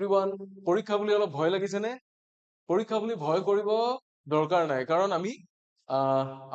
Everyone পৰীক্ষা বুলি অলপ ভয় লাগিছে নে পৰীক্ষা বুলি ভয় কৰিব দৰকাৰ নাই কাৰণ আমি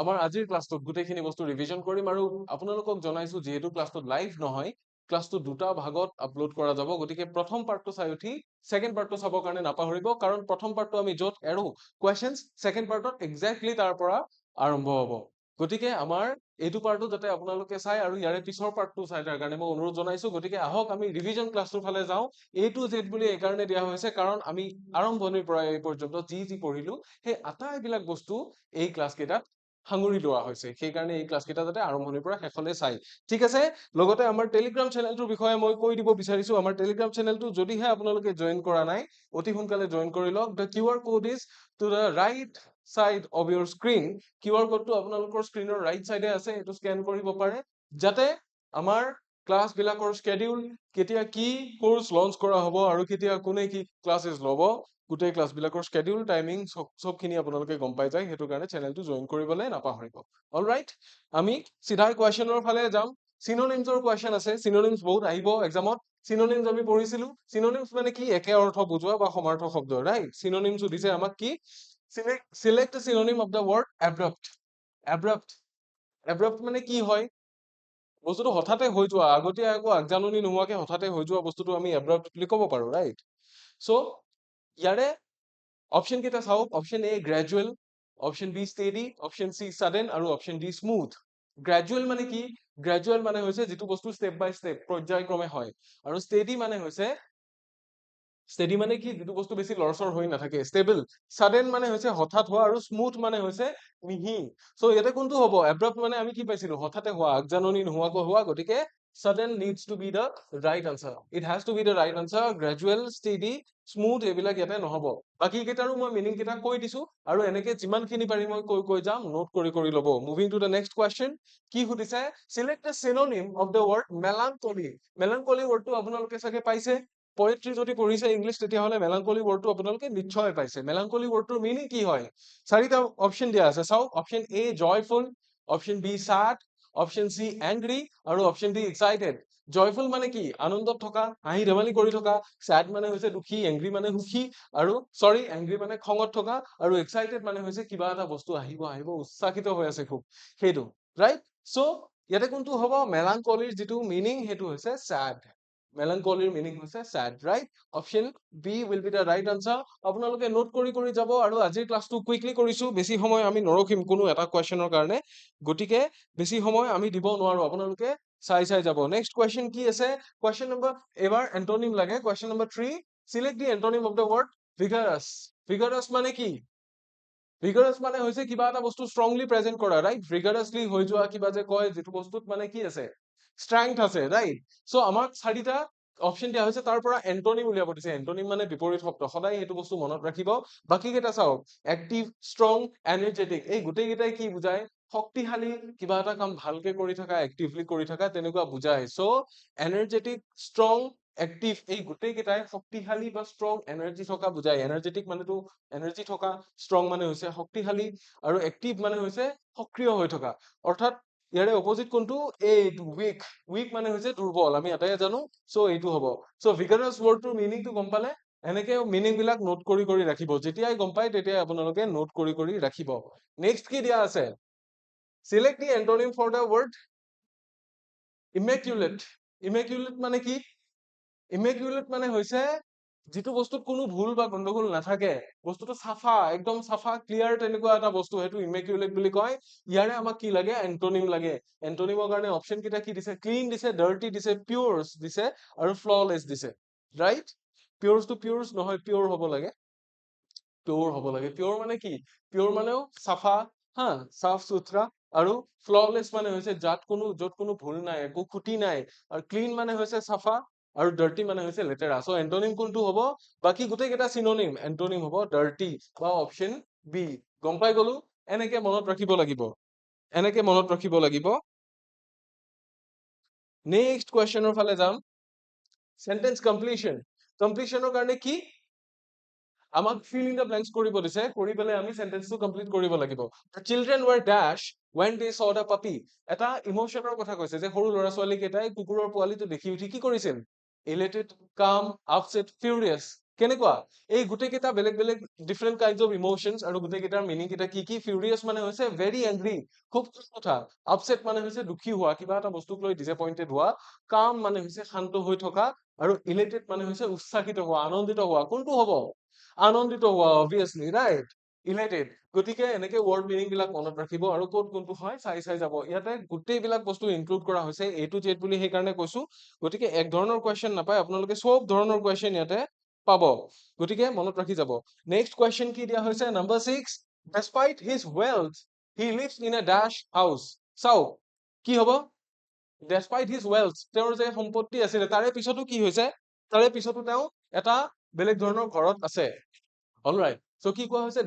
আমাৰ আজিৰ ক্লাছটোত গোটেইখিনি বস্তু ৰিভিজন কৰিম আৰু আপোনালোকক জনাইছো যিহেতু ক্লাছটোত লাইভ নহয় ক্লাছটো দুটা ভাগত আপলোড কৰা যাব গতিকে প্ৰথম পাৰ্টটো চাই উঠি সেকেন্ড পাৰ্টটো চাবৰ কাৰণে নাপাহৰিব কাৰণ প্ৰথম পাৰ্টটো আমি য'ত এৰো কোৱেশ্চনছ সেকেন্ড পাৰ্টত এক্স্যাক্টলি তাৰ পৰা আৰম্ভ হ'ব গতিকে আমাৰ এইটো পাৰ্টটো যাতে আপোনালোকে চাই আৰু ইয়াৰে পিছৰ পাৰ্টটো চাই তাৰ কাৰণে মই অনুৰোধ জনাইছো গতিকে আহক আমি ৰিভিজন ক্লাছটোৰ ফালে যাওঁ A to Z বুলি এইকাৰণে দিয়া হৈছে কাৰণ আমি আৰম্ভণিৰ পৰা এই পৰ্যন্ত যি পঢ়িলো সেই আটাইবিলাক বস্তু এই ক্লাছ কেইটাত সাঙুৰি লোৱা হৈছে সেইকাৰণে এই ক্লাছ কেইটা যাতে আৰম্ভণিৰ পৰা শেষলৈ চাই ঠিক আছে লগতে আমাৰ টেলিগ্ৰাম চেনেলটোৰ বিষয়ে মই কৈ দিব বিচাৰিছো আমাৰ টেলিগ্ৰাম চেনেলটো যদিহে আপোনালোকে জয়েন কৰা নাই অতি সোনকালে জয়েন কৰি লওক the QR code is to the right side of your screen QR কোডটো আপোনালোকৰ স্ক্ৰিনৰ ৰাইট সাইডে আছে এটো স্ক্যান কৰিব পাৰে যাতে আমাৰ ক্লাছ বিলাকৰ স্কেডিউল কেতিয়া কি কোৰ্স লঞ্চ কৰা হ'ব আৰু কেতিয়া কোনে কি ক্লাसेছ ল'ব গোটেই ক্লাছ বিলাকৰ স্কেডিউল টাইমিং সবখিনি আপোনালোকে গম পাই যায় হেতু কাৰণে চেনেলটো জয়েন কৰিবলৈ নাপাহৰিব অলৰাইট আমি সিধাই কোৱেশ্চনৰ ফালে যাম সিনোনিমছৰ কোৱেশ্চন আছে সিনোনিমছ বহুত আহিব এক্সামত সিনোনিমছ আমি পঢ়িছিলো সিনোনিমছ মানে কি একে অৰ্থ বুজোৱা বা সমাৰ্থক শব্দ ৰাইট সিনোনিমছ দিছে আমাক কি select a synonym of the word abrupt মানে কি হয় বস্তুটো হঠাতে হৈ যোৱা আগতীয়াকৈ আগজাননী নোহোৱাকে হঠাতে হৈ যোৱা বস্তুটো আমি abrupt বুলি ক'ব পাৰো ৰাইট সো ইয়াৰে অপশন কেইটা চাওক option A gradual option B steady option C sudden আৰু অপশন ডি স্মুথ গ্ৰেজুৱেল মানে কি গ্ৰেজুৱেল মানে হৈছে যেটো বস্তু স্টেপ বাই স্টেপ পৰ্যায়ক্ৰমে হয় আৰু ষ্টেডি মানে কি যেটো বস্তু বেছি লৰচৰ হৈ নাথাকে ষ্টেবল সাডেন মানে হৈছে হঠাৎ হোৱা আৰু স্মুথ মানে হৈছে মিহি সো ইয়াতে কোনটো হ'ব abrupt মানে আমি কি পাইছিলো হঠাতে হোৱা আগজাননী নোহোৱাকৈ হোৱা গতিকে sudden needs to be the right answer it has to be the right answer gradual steady smooth এইবিলাক ইয়াতে নহব বাকি কেইটাৰো মই মিনিং কেইটা কৈ দিছো আৰু এনেকে যিমানখিনি পাৰি মই কৈ যাম নোট কৰি ল'ব moving to the next question কি সুধিছে select a synonym of the word melancholy wordটো আপোনালোকে চাগে পাইছে poetry যদি পঢ়িছে ইংলিশ তেতিয়া হলে melancholy wordটো আপোনালোকে নিশ্চয় পাইছে melancholy wordটোৰ মিনিং কি হয় চাৰিটা অপশন দিয়া আছে চাওক option A joyful option B sad option C angry আৰু অপশন ডি excited জয়ফুল মানে কি আনন্দত থকা হাঁহি ধেমালি কৰি থকা sad মানে হৈছে দুখী angry মানে সুখী আৰু angry মানে খঙত থকা আৰু excited মানে হৈছে কিবা এটা বস্তু আহিব উৎসাহিত হৈ আছে খুব হেতু ৰাইট সো ইয়াতে কোনটো হ'ব melancholy যেটো মিনিং হেতু হৈছে sad melancholy meaning হৈছে sad right option b will be the right answer আপোনালোকে নোট কৰি যাব আৰু আজিৰ ক্লাছটো কুইকলি কৰিছো বেছি সময় আমি নৰখিম কোনো এটা কোৱেশ্চনৰ কাৰণে গটিকে বেছি সময় আমি দিব নোৱাৰো আপোনালোকে চাই যাব নেক্সট কোৱেশ্চন কি আছে কোৱেশ্চন নম্বৰ এবাৰ এন্টোনিম লাগে question number 3 select the antonym of the word vigorous মানে কি vigorous মানে হৈছে কিবা এটা বস্তু strongly present কৰা right vigorously হৈ যোৱা কিবা যে কয় যেটো বস্তুত মানে কি আছে strength আছে right সো আমাক চাৰিটা অপশন দিয়া হৈছে তাৰ পৰা এন্টোনিম উলিয়াব দিছে এন্টোনিম মানে বিপৰীত শব্দ সদায় হেতু বস্তু মনত ৰাখিব বাকি কেইটা চাওক এক্টিভ ষ্ট্ৰং এনাৰ্জেটিক এই গোটেই কেইটাই কি বুজায় শক্তিশালী কিবা এটা কাম ভালকে কৰি থকা এক্টিভলি কৰি থকা তেনেকুৱা বুজায় সো এনাৰ্জেটিক ষ্ট্ৰং এক্টিভ এই গোটেই কেইটাই শক্তিশালী বা ষ্ট্ৰং এনাৰ্জি থকা বুজায় এনাৰ্জেটিক মানেটো এনাৰ্জি থকা ষ্ট্ৰং মানে হৈছে শক্তিশালী আৰু এক্টিভ মানে হৈছে সক্ৰিয় হৈ থকা অৰ্থাৎ ইয়াৰে অপোজিট কোনটো এইটো উইক মানে হৈছে দুৰ্বল আমি এটাই জানো সো এইটো হ'ব সো vigorous wordটোৰ মিনিংটো গম পালে এনেকে মিনিং বিলাক নোট কৰি ৰাখিব যেতিয়াই গম পায় তেতিয়াই আপোনালোকে নোট কৰি ৰাখিব নেক্সট কি দিয়া আছে select the antonym for the word immaculate মানে কি immaculate মানে হৈছে যেটো বস্তুত কোনো ভুল বা গণ্ডগোল নাথাকে বস্তুটো সাফা একদম সাফা ক্লিয়াৰ তেনেকুৱা এটা বস্তু হেতু immaculate বুলি কয় ইয়াৰে আমাক কি লাগে এন্টোনিম লাগে এন্টোনিমৰ কাৰণে অপশন কেইটা কি দিছে ক্লিন দিছে ডাৰ্টি দিছে পিউৰছ দিছে আৰু ফ্ললেছ দিছে ৰাইট পিউৰছ টু পিউৰছ নহয় পিউৰ হ'ব লাগে পিউৰ মানে কি পিউৰ মানেও সাফা হা সাফ সুথৰা আৰু ফ্ললেছ মানে হৈছে য'ত কোনো ভুল নাই একো খুঁটি নাই আৰু ক্লিন মানে হৈছে সাফা আৰু ডাৰ্টি মানে হৈছে লেতেৰা সো এন্টোনিম কোনটো হ'ব বাকি গোটেই কেইটা সিনোনিম এন্টোনিম হ'ব ডাৰ্টি বা অপশন বি গম পাই গলো এনেকে মনত ৰাখিব লাগিব নেক্সট কোৱেশ্চনৰ ফালে যাম সেন্টেন্স কমপ্লিশনৰ কাৰণে কি আমাক fill in the blanks কৰিব দিছে কৰি পেলাই আমি সেন্টেন্সটো কমপ্লিট কৰিব লাগিব the children were dash when they saw the puppy এটা ইমোশনৰ কথা কৈছে যে সৰু ল'ৰা ছোৱালী কেইটাই কুকুৰৰ পোৱালিটো দেখি উঠি কি কৰিছিল elated, calm, upset, furious. কেনেকুৱা এই গোটেই কেইটা বেলেগ বেলেগ different kinds of emotions আৰু গোটেই কেইটাৰ meaning কেইটা কি কি furious মানে হৈছে very angry খুব খং উঠা upset মানে হৈছে দুখী হোৱা কিবা এটা বস্তুক লৈ disappointed হোৱা calm মানে হৈছে শান্ত হৈ থকা আৰু elated মানে হৈছে উৎসাহিত হোৱা আনন্দিত হোৱা কোনটো হ'ব আনন্দিত হোৱা obviously right elated গতিকে এনেকে word meaning বিলাক মনত ৰাখিব আৰু ক'ত কোনটো হয় চাই চাই যাব ইয়াতে গোটেই বিলাক বস্তু ইনক্লুড কৰা হৈছে A to Z বুলি সেইকাৰণে কৈছো গতিকে এক ধৰণৰ কোৱেশ্চন নাপায় আপোনালোকে সব ধৰণৰ কোৱেশ্চন ইয়াতে পাব গতিকে মনত ৰাখি যাব নেক্সট কোৱেশ্চন কি দিয়া হৈছে number 6 despite his wealth he lives in a dash house চাও কি হ'ব despite his wealth তেওঁৰ যে সম্পত্তি আছিল তাৰে পিছতো কি হৈছে তাৰে পিছতো তেওঁ এটা বেলেগ ধৰণৰ ঘৰত আছে অলৰাইট সো কি কোৱা হৈছে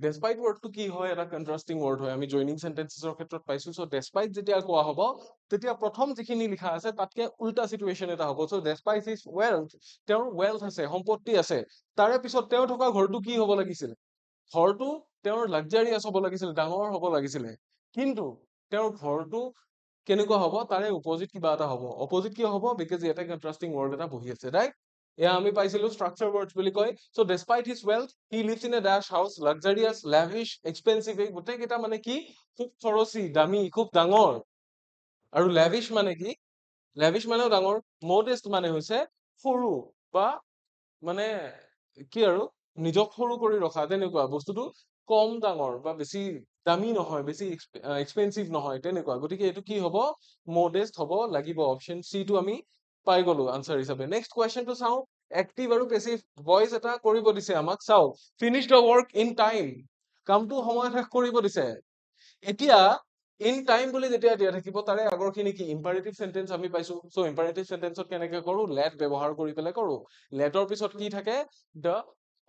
despite wordটো কি হয় এটা কন্ট্ৰাস্টিং word হয় আমি জয়নিং সেন্টেন্সেছৰ ক্ষেত্ৰত পাইছো সো despite যেতিয়া কোৱা হ'ব তেতিয়া প্ৰথম যিখিনি লিখা আছে তাতকে উল্টা সিচুৱেশন এটা হ'ব সো despite his wealth তেওঁৰ wealth আছে সম্পত্তি আছে তাৰে পিছত তেওঁ থকা ঘৰটো কি হ'ব লাগিছিল ঘৰটো তেওঁৰ লাক্সাৰিয়াছ হ'ব লাগিছিল ডাঙৰ হ'ব লাগিছিল কিন্তু তেওঁৰ ঘৰটো কেনেকুৱা হ'ব তাৰে অপোজিট কিবা এটা হ'ব অপোজিট কি হ'ব বিকজ ইয়াতে কন্ট্ৰাস্টিং word এটা বহি আছে ৰাইট এয়া আমি পাইছিলো structure words বুলি কয় so despite his wealth he lives in a dash house luxurious lavish expensive এই গোটেই কেইটা মানে কি খুব খৰচী দামী খুব ডাঙৰ আৰু lavish মানে কি lavish মানেও ডাঙৰ modest মানে হৈছে সৰু বা মানে কি আৰু নিজক সৰু কৰি ৰখা তেনেকুৱা বস্তুটো কম ডাঙৰ বা বেছি দামী নহয় বেছি এক্সপেন্সিভ নহয় তেনেকুৱা গতিকে এইটো কি হ'ব modest হ'ব লাগিব অপচন সি টো আমি পাই গলো আনসাৰ হিচাপে নেক্সট কোৱেশ্চনটো চাও এক্টিভ আৰু পেসিভ ভয়েস এটা কৰিব দিছে আমাক চাও finish the work in time কামটো সময়ত শেষ কৰিব দিছে এতিয়া ইন টাইম বুলি যেতিয়া দিয়া থাকিব তাৰে আগৰখিনি কি ইম্পাৰেটিভ সেন্টেন্স আমি পাইছো সো ইম্পাৰেটিভ সেন্টেন্সত কেনেকৈ কৰো লেট ব্যৱহাৰ কৰি পেলাই কৰো লেটৰ পিছত কি থাকে দ্য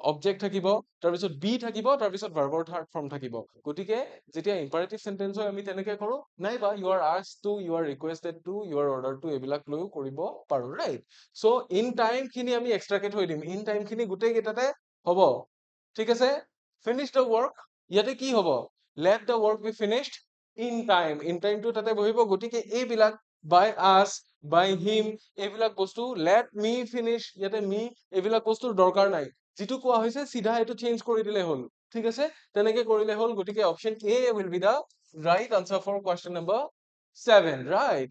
অবজেক্ট থাকিব তাৰ পিছত বি থাকিব তাৰ পিছত ভাৰ্বৰ থাৰ্ড ফৰ্ম থাকিব গতিকে যেতিয়া ইম্পাৰেটিভ সেন্টেন্স হয় আমি তেনেকৈ কৰো নাইবা you are asked to you are requested to you are order to এইবিলাক লৈও কৰিব পাৰো ৰাইট সো ইন টাইম খিনি আমি এক্সট্ৰাকে থৈ দিম ইন টাইম খিনি গোটেই কেইটাতে হ'ব ঠিক আছে ফিনিশ দ্য ৱৰ্ক ইয়াতে কি হ'ব let the work be finished in time to তাতে বহিব গতিকে এইবিলাক by us by him এইবিলাক বস্তু let me finish ইয়াতে me এইবিলাক বস্তুৰ দৰকাৰ নাই যেটো কোৱা হৈছে সিধা এটো চেঞ্জ কৰি দিলে হল ঠিক আছে তেনেকে কৰিলে হল গতিকে option A will be the right answer for question number 7 right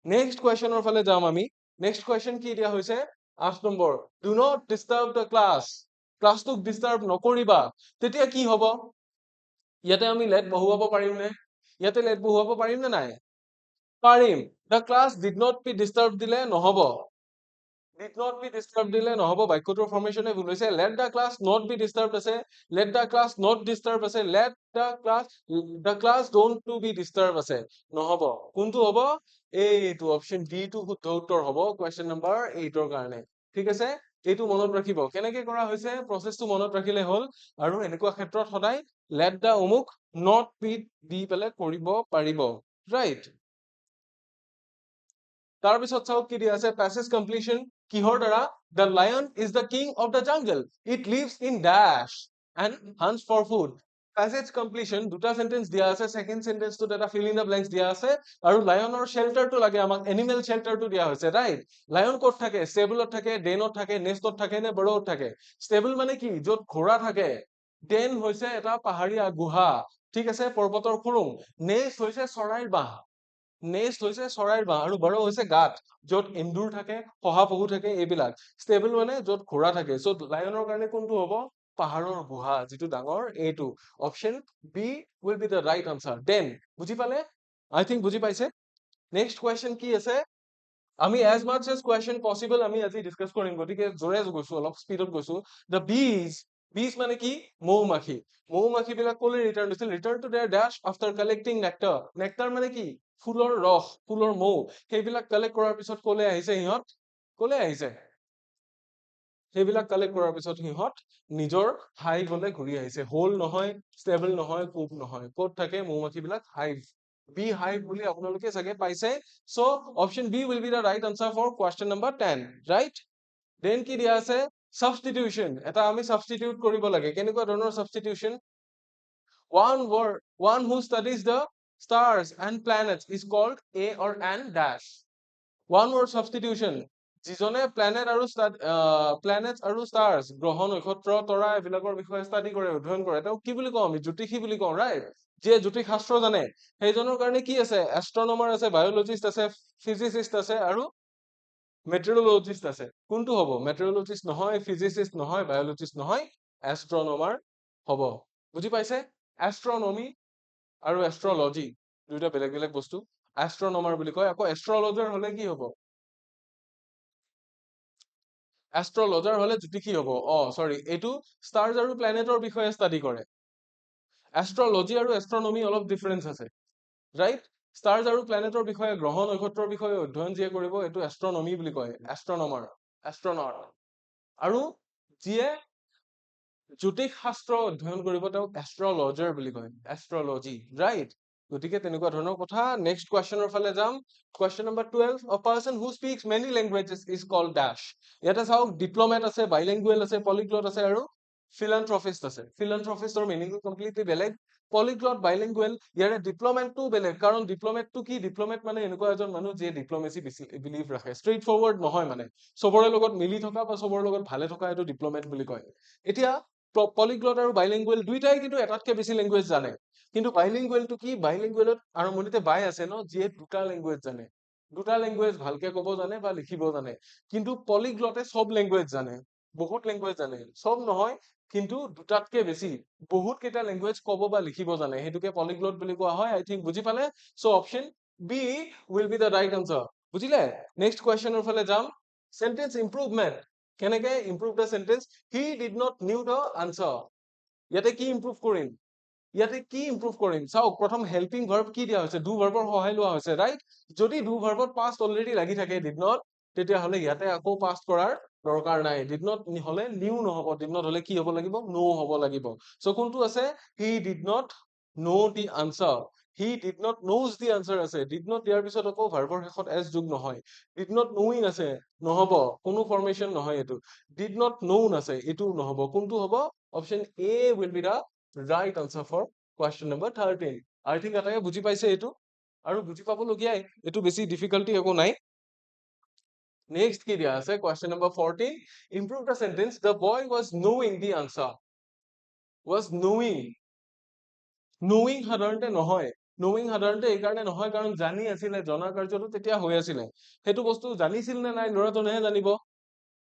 next question অৰ ফালে যাম আমি next question কি দিয়া হৈছে 8 নম্বৰ do not disturb the class ক্লাছটোক ডিস্টাৰ্ব নকৰিবা তেতিয়া কি হ'ব ইয়াতে আমি লেট বহুৱাব পাৰিম নে ইয়াতে লেট বহুৱাব পাৰিম নে নাই পাৰিম the class did not be disturbed দিলে নহব did not be disturbed দিলে নহব বাক্যটোৰ ফৰ্মেশনে ভুল হৈছে let the class not be disturbed আছে let the class not disturb আছে let the class don't to be disturbed আছে নহব কোনটো হ'ব এইটো অপচন ডি টো শুদ্ধ উত্তৰ হ'ব কোৱেশ্চন নম্বৰ 8 ৰ কাৰণে ঠিক আছে এইটো মনত ৰাখিব কেনেকৈ কৰা হৈছে প্ৰসেসটো মনত ৰাখিলে হল আৰু এনেকুৱা ক্ষেত্ৰত সদায় let the অমুক not be দি পেলে কৰিব পাৰিব ৰাইট তাৰ পিছত চাও কি দিয়া আছে passage completion কিহৰ দ্বাৰা the lion is the king of the jungle it lives in dash and hunts for food passage completion দুটা সেন্টেন্স দিয়া আছে সেকেন্ড সেন্টেন্সটোত এটা fill in the blanks দিয়া আছে আৰু লায়নৰ শেল্টাৰটো লাগে আমাক এনিমেল শেল্টাৰটো দিয়া হৈছে ৰাইট লায়ন ক'ত থাকে ষ্টেবলত থাকে ডেনত থাকে নেষ্টত থাকে নে বৰত থাকে ষ্টেবল মানে কি য'ত ঘোঁৰা থাকে ডেন হৈছে এটা পাহাৰীয়া গুহা ঠিক আছে পৰ্বতৰ খুৰুং নেষ্ট হৈছে চৰাইৰ বাহ নেষ্ট হৈছে চৰাইৰ বাহ আৰু বড় হৈছে গাত য'ত এন্দুৰ থাকে শহাপহু থাকে এইবিলাক ষ্টেবল মানে য'ত ঘোঁৰা থাকে সো লায়নৰ কাৰণে কোনটো হ'ব পাহাৰৰ গুহা যেটো ডাঙৰ এইটো option B will be the right answer then বুজি পালে I think বুজি পাইছে নেক্সট কোৱেশ্চন কি আছে আমি as much as question possible আমি আজি ডিসকাস কৰিম গতিকে জোৰে গৈছো অলপ স্পিডত গৈছো the bees মানে কি মৌমাখি মৌমাখি বিলাক কলে return to their dash after collecting nectar মানে কি ফুলৰ ৰস ফুলৰ মৌ সেইবিলাক কালেক্ট কৰাৰ পিছত কলে আহিছে সিহঁত কলে আহিছে সেইবিলাক কালেক্ট কৰাৰ পিছত সিহঁত নিজৰ হাইভলে ঘূৰি আহিছে হোল নহয় ষ্টেবল নহয় কুক নহয় ক'ত থাকে মৌমাখি বিলাক হাইভ বি হাইভ বুলি আপোনালোকে চাগে পাইছে so option B will be the right answer for question number 10 right then কি দিয়া আছে substitution এটা আমি substitute কৰিব লাগে কেনেকুৱা ধৰণৰ substitution one who studies the stars and planets is called a or an dash one word substitution যিজনে প্লেনেট আৰু ষ্টাৰ্ছ গ্ৰহ নক্ষত্ৰ তৰা এইবিলাকৰ বিষয়ে ষ্টাডি কৰে অধ্যয়ন কৰে তেওঁক কি বুলি কওঁ আমি জ্যোতিষী বুলি কওঁ ৰাইট যিয়ে জ্যোতিষ শাস্ত্ৰ জানে সেইজনৰ কাৰণে কি আছে এষ্ট্ৰনমাৰ আছে বায়লজিষ্ট আছে ফিজিচিষ্ট আছে আৰু মেটেৰিয়লজিষ্ট আছে কোনটো হ'ব মেটেৰিয়লজিষ্ট নহয় ফিজিচিষ্ট নহয় বায়লজিষ্ট নহয় এষ্ট্ৰনমাৰ হ'ব বুজি পাইছে এষ্ট্ৰনমি আৰু এষ্ট্ৰলজি দুইটা বেলেগ বেলেগ বস্তু এষ্ট্ৰনমাৰ বুলি কয় আকৌ এষ্ট্ৰলজাৰ হলে কি হ'ব এষ্ট্ৰলজাৰ হলে জ্যোতিষী হ'ব চৰি এইটো ষ্টাৰ্ছ আৰু প্লেনেটৰ বিষয়ে ষ্টাডি কৰে এষ্ট্ৰলজি আৰু এষ্ট্ৰনমি অলপ ডিফাৰেন্স আছে ৰাইট ষ্টাৰ্ছ আৰু প্লেনেটৰ বিষয়ে গ্ৰহ নক্ষত্ৰৰ বিষয়ে অধ্যয়ন যিয়ে কৰিব এইটো এষ্ট্ৰনমি বুলি কয় এষ্ট্ৰনমাৰ আৰু যিয়ে জ্যোতিষ শাস্ত্ৰ অধ্যয়ন কৰিব তেওঁক এষ্ট্ৰলজাৰ বুলি কয় এষ্ট্ৰলজি ৰাইট গতিকে তেনেকুৱা ধৰণৰ কথা নেক্সট কুৱেশ্যনৰ ফালে যাম question number 12 a person who speaks many languages is called dash ইয়াতে চাওক ডিপ্ল'মেট আছে বাইলিংগুৱেল আছে পলিগ্লট আছে আৰু ফিলান্থ্ৰপিষ্ট আছে ফিলান্থ্ৰপিষ্টৰ মিনিংটো কমপ্লিটলি বেলেগ পলিগ্লট বাইলিংগুৱেল ইয়াৰে ডিপ্ল'মেটটো বেলেগ কাৰণ ডিপ্ল'মেটটো কি ডিপ্ল'মেট মানে এনেকুৱা এজন মানুহ যিয়ে ডিপ্ল'মেচি বিলিভ ৰাখে ষ্ট্ৰেইট ফৰৱাৰ্ড নহয় মানে চবৰে লগত মিলি থকা বা চবৰে লগত ভালে থকা এইটো ডিপ্ল'মেট বুলি কয় এতিয়া পলিগ্লট আৰু বাইলিংগুৱেল দুইটাই কিন্তু এটাতকে বেছি লেংগুৱেজ জানে কিন্তু বাইলিংগুৱেলটো কি বাইলিংগুৱেলত আৰম্ভণিতে বাই আছে ন যিয়ে দুটা লেংগুৱেজ জানে দুটা লেংগুৱেজ ভালকে ক'ব জানে বা লিখিব জানে কিন্তু পলিগ্লটে সব লেংগুৱেজ জানে বহুত লেংগুৱেজ জানে সব নহয় কিন্তু দুটাতকে বেছি বহুত কেইটা লেংগুৱেজ ক'ব বা লিখিব জানে সেইটোকে পলিগ্লট বুলি কোৱা হয় আই থিংক বুজি পালে so option B will be the right answer বুজিলে নেক্সট কুৱেশ্যনৰ ফালে যাম সেন্টেন্স ইম্প্ৰুভমেন্ট কেনেকে improve the sentence he did not knew the answer ইয়াতে কি ইম্প্ৰুভ কৰিম চাওক প্ৰথম হেল্পিং ভাৰ্ব কি দিয়া হৈছে ডু ভাৰ্বৰ সহায় লোৱা হৈছে ৰাইট যদি ডু ভাৰ্বত পাষ্ট অলৰেডি লাগি থাকে ডিড নট তেতিয়াহ'লে ইয়াতে আকৌ পাষ্ট কৰাৰ দৰকাৰ নাই ডিড নট হলে নিউ নহব ডিড নট হলে কি হ'ব লাগিব নো হ'ব লাগিব সো কোনটো আছে he did not know the answer he did not knows the answer আছে ডিড নট দিয়াৰ পিছত আকৌ ভাৰ্বৰ শেষত এছ যোগ নহয় ডিড নট নোইং আছে নহব কোনো ফৰ্মেশন নহয় এইটো ডিড নট নোন আছে এইটো নহব কোনটো হ'ব option A will be the right answer for question number 13 I think এটাকে বুজি পাইছে এইটো আৰু বুজি পাবলগীয়াই এইটো বেছি ডিফিকাল্টি একো নাই নেক্সট কি দিয়া আছে question number 14 improve the sentence the boy was knowing the answer was knowing সাধাৰণতে নহয় নোইং সাধাৰণতে এইকাৰণে নহয় কাৰণ জানি আছিলে জনা কাৰ্যটো তেতিয়া হৈ আছিলে সেইটো বস্তু জানিছিল নে নাই ল'ৰাজনেহে জানিব